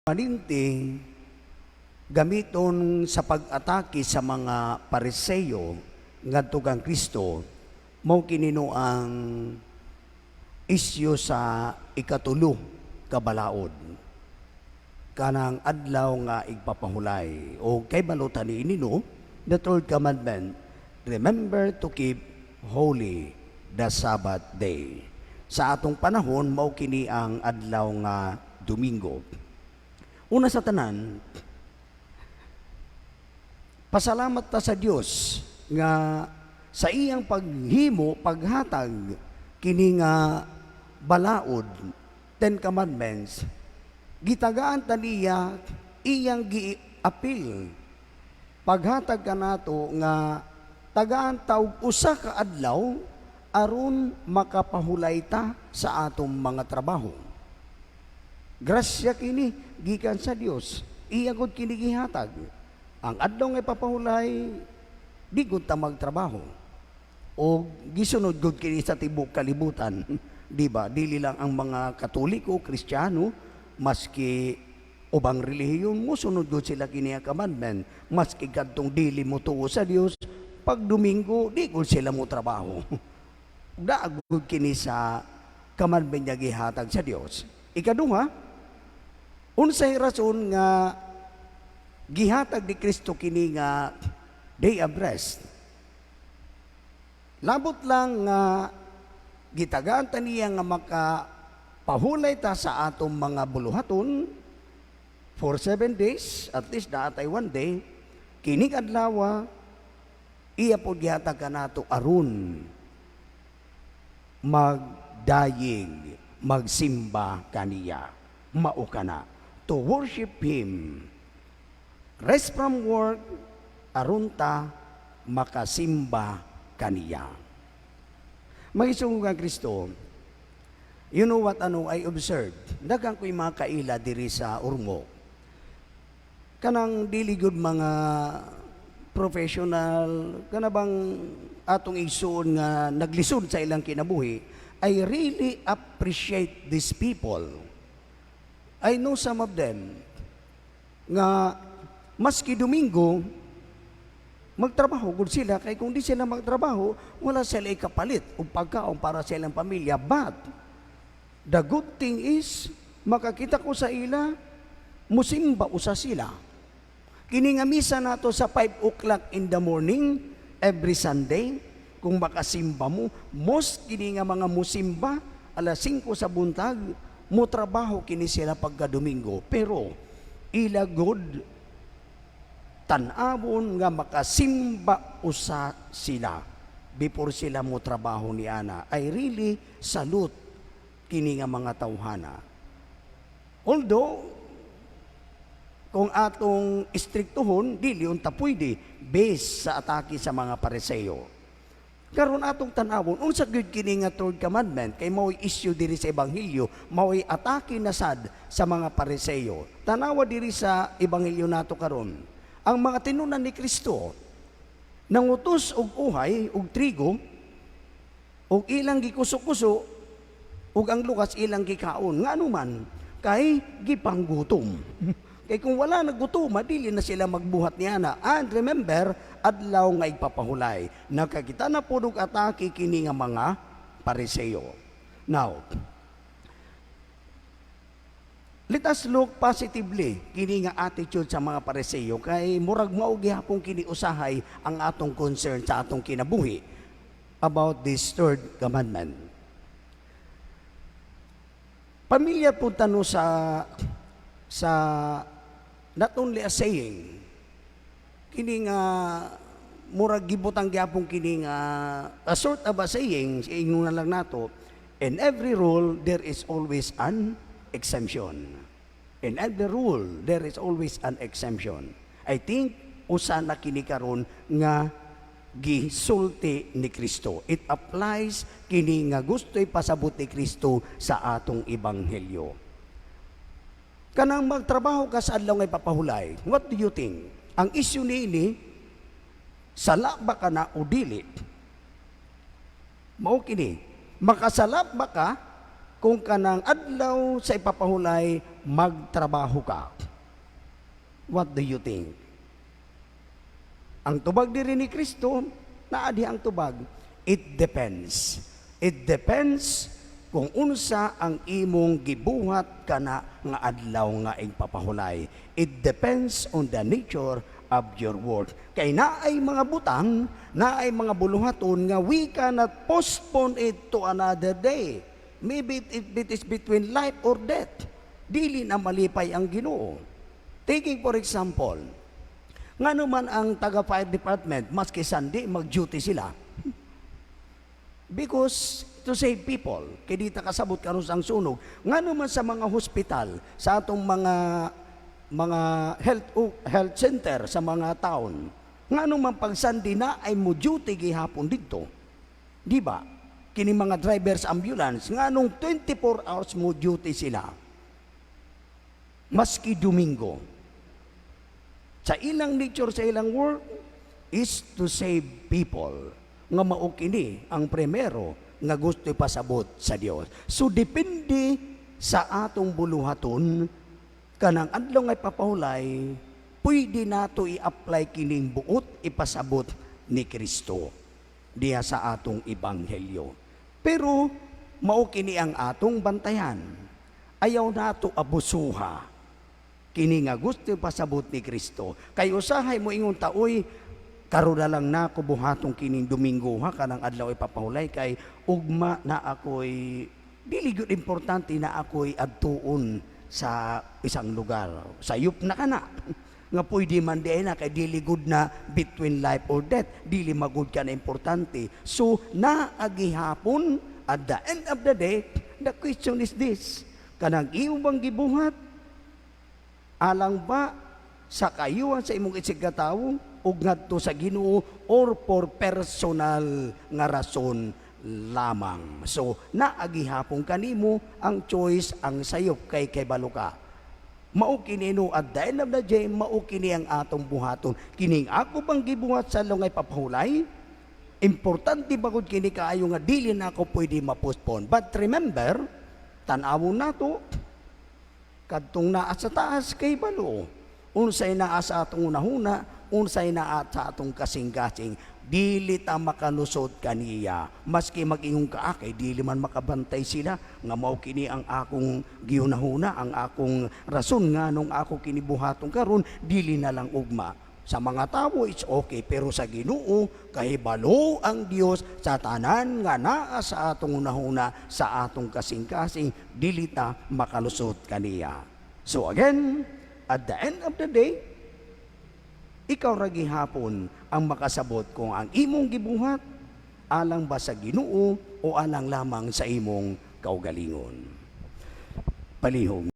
Maninti gamiton sa pag-atake sa mga Pariseyo ngadto kang Kristo mao kinino ang isyu sa ikatulo ka balaod kanang adlaw nga igpapahulay o kay balutan niini no, the third commandment, remember to keep holy the Sabbath day. Sa atong panahon mao kini ang adlaw nga Domingo. Una sa tanan, pasalamat ta sa Dios nga sa iyang paghimo, paghatag kini nga balaod, 10 Commandments, gitagaan ta niya iyang giapil. Paghatag kanato nga tagaan ta og usa ka adlaw aron makapahulay ta sa atong mga trabaho. Grasya kini gikan sa Dios, iya gud kini gihatag. Ang adlaw nga papahulay di gud ta magtrabaho. O gisunod gud kini sa tibok kalibutan, di ba? Dili lang ang mga Katoliko, Kristiyano, maski ubang relihiyon mo sunod gud sila kini nga commandment, maski kadtong dili mo tuo sa Dios, pag Domingo di gud sila mo trabaho. Daag gud kini sa commandment nga gihatag sa Dios. Ikaduha, unsay rason nga gihatag ni Kristo kini nga day of rest? Labot lang nga gitagaan ta niya nga makapahulay ta sa atong mga buluhaton for 7 days, at least naatay 1 day, kining adlaw iya po gihatag kanato aron magdayeg, magsimba kaniya, mao kana, to worship Him. Rest from work, aron ta makasimba kaniya. Magisong nga Kristo, you know what I observed? Daghang ko'y mga kaila diri sa Ormo. Kanang dili gud mga professional, kana bang atong igsuon nga naglisod sa ilang kinabuhi, I really appreciate these people. I know some of them nga maski Domingo magtrabaho gud sila, kay kung di sila magtrabaho wala sila ikapalit o pagkaon para sa ilang pamilya. But the good thing is makakita ko sa ila musimba usa sila. Kini nga misa nato sa 5 o'clock in the morning every Sunday, kung makasimba mo, most kini nga mga musimba alas 5 sa buntag, mo trabaho kini sila pagka Domingo, pero ila good tan-awon nga makasimba usa sila before sila mo trabaho ni ana. I really salute kini nga mga tawhana. Although kung atong istriktuhon, dili unta pwede based sa atake sa mga Pariseyo. Karon atong tan-awon, unsa gyud kini nga third commandment, kay mao'y issue diri sa ebanghelyo, mao'y atake na sad sa mga Pariseyo. Tanawa diri sa ebanghelyo nato karon, ang mga tinunan ni Kristo nangutos og uhay og trigo og ilang gikuso-kuso ug ang lukas ilang gikaon, nga anuman kay gipanggutom. Kay kung wala naggutom, dili na sila magbuhat niya na. And remember, adlaw nga igpapahulay. Nakakita na po nung atake kini nga mga Pariseyo. Now, let us look positively kini nga attitude sa mga Pariseyo, kay murag mao gihapon kini usahay ang atong concern sa atong kinabuhi about this third commandment. Pamilya po tano sa not only a saying, kini nga murag gibutang gyapon kini nga a sort of a saying, ingon na lang nato, in every rule there is always an exemption. In every rule there is always an exemption. I think usa na kini karon nga gisulti ni Kristo. It applies kini nga gusto'y pasabot ni Kristo sa atong ebanghelyo. Kanang magtrabaho ka sa adlaw nga ipapahulay, what do you think? Ang issue niini, sala ba ka na o dili? Mao kini, makasalap ba ka kung kanang adlaw sa ipapahulay magtrabaho ka. What do you think? Ang tubag diri ni Kristo, naadi ang tubag, it depends. It depends kung unsa ang imong gibuhat kana nga adlaw nga igpapahulay. It depends on the nature of your word. Kay naay mga butang, naay mga buluhaton nga we cannot postpone it to another day. Maybe it is between life or death. Dili na malipay ang Ginoo. Taking for example, nga naman ang taga fire department, maski Sunday, mag-duty sila. Because to save people, kay di ta kasabot karon ang sunog. Nga naman sa mga hospital, sa atong mga health center sa mga town, nga naman pag Sunday na ay mo duty gihapon dito. Di ba? Kini mga drivers ambulance, nga nung 24 hours mo duty sila. Maski Domingo. Sa ilang nature, sa ilang work, is to save people. Nga mao kini ang primero nga gusto ipasabot sa Dios. So depende sa atong buluhaton kanang adlaw nga ipapahulay, pwede nato i-apply kining buot ipasabot ni Kristo diha sa atong ebanghelyo. Pero mao kini ang atong bantayan. Ayaw nato abusuha kini nga gusto ipasabot ni Kristo. Kay usahay mo ingon ta, oy, karon na lang na ko buhatong kining Domingo ha kanang adlaw ipapahulay kay ugma na ako'y dili gyud importante na ako'y adtuon sa isang lugar. Sayop na kana nga pwede man di na kay dili good na between life or death. Dili magud ka na importante. So naagihapon at the end of the day, the question is this: kanang imo bang gibuhat alang ba sa kayuhan sa imong isigatawo ug ngadto sa Ginoo or for personal nga rason lamang. So naagihapon kanimo ang choice ang sayop kay balo ka. Mao kini no at the end of the day, mao kini ang atong buhaton. Kining ako bang gibuhat sa lungay papahulay? Importante bagod kini kaayo nga dili na ako pwede ma-postpone. But remember, tan-awon nato kadtong naa sa taas kay balo. Unsay naa sa atong unahuna, unsay naa sa atong kasing-kasing, dili ta makalusod kaniya. Maski mag-ingong kaakay, dili man makabantay sila, nga mao kini ang akong gihunahuna, ang akong rason nga nung ako kinibuhaton karon, dili na lang ugma. Sa mga tao, it's okay, pero sa Ginoo, kahibalo ang Dios sa tanan nga naa sa atong unahuna, sa atong kasing-kasing, dili ta makalusot kaniya. So again, at the end of the day, ikaw ra gihapon ang makasabot kung ang imong gibuhat alang ba sa Ginoo o alang lamang sa imong kaugalingon. Palihog.